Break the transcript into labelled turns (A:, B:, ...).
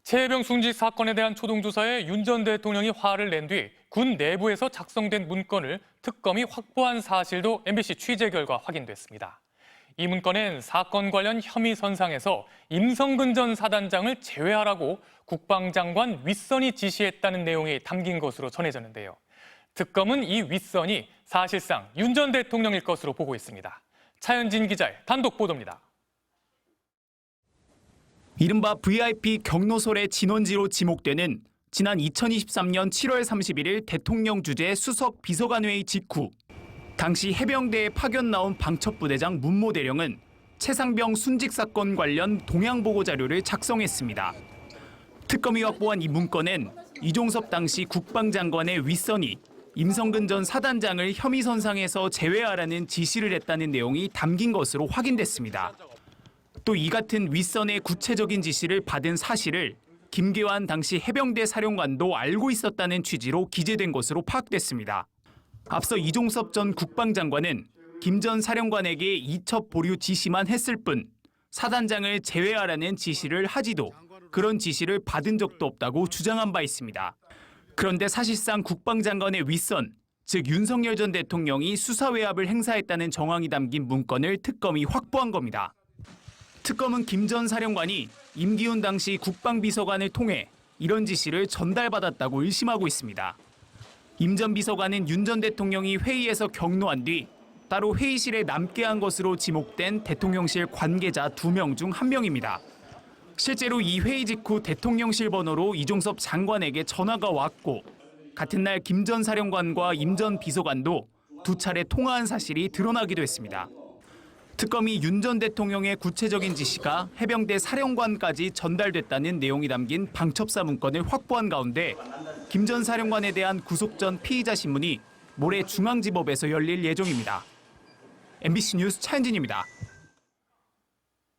A: 최혜병 순직 사건에 대한 초동조사에 윤 전 대통령이 화를 낸 뒤 군 내부에서 작성된 문건을 특검이 확보한 사실도 MBC 취재 결과 확인됐습니다. 이 문건엔 사건 관련 혐의 선상에서 임성근 전 사단장을 제외하라고 국방장관 윗선이 지시했다는 내용이 담긴 것으로 전해졌는데요. 특검은 이 윗선이 사실상 윤 전 대통령일 것으로 보고 있습니다. 차현진 기자의 단독 보도입니다.
B: 이른바 VIP 경로설의 진원지로 지목되는 지난 2023년 7월 31일 대통령 주재 수석 비서관회의 직후 당시 해병대에 파견 나온 방첩부대장 문모 대령은 최상병 순직 사건 관련 동향 보고 자료를 작성했습니다. 특검이 확보한 이 문건엔 이종섭 당시 국방장관의 윗선이 임성근 전 사단장을 혐의 선상에서 제외하라는 지시를 했다는 내용이 담긴 것으로 확인됐습니다. 또 이 같은 윗선의 구체적인 지시를 받은 사실을 김계환 당시 해병대 사령관도 알고 있었다는 취지로 기재된 것으로 파악됐습니다. 앞서 이종섭 전 국방장관은 김 전 사령관에게 이첩 보류 지시만 했을 뿐 사단장을 제외하라는 지시를 하지도 그런 지시를 받은 적도 없다고 주장한 바 있습니다. 그런데 사실상 국방장관의 윗선, 즉 윤석열 전 대통령이 수사외압을 행사했다는 정황이 담긴 문건을 특검이 확보한 겁니다. 특검은 김 전 사령관이 임기훈 당시 국방비서관을 통해 이런 지시를 전달받았다고 의심하고 있습니다. 임 전 비서관은 윤 전 대통령이 회의에서 격노한 뒤 따로 회의실에 남게 한 것으로 지목된 대통령실 관계자 2명 중 1명입니다. 실제로 이 회의 직후 대통령실 번호로 이종섭 장관에게 전화가 왔고 같은 날 김 전 사령관과 임 전 비서관도 2차례 통화한 사실이 드러나기도 했습니다. 특검이 윤 전 대통령의 구체적인 지시가 해병대 사령관까지 전달됐다는 내용이 담긴 방첩사 문건을 확보한 가운데 김 전 사령관에 대한 구속 전 피의자 신문이 모레 중앙지법에서 열릴 예정입니다. MBC 뉴스 차현진입니다.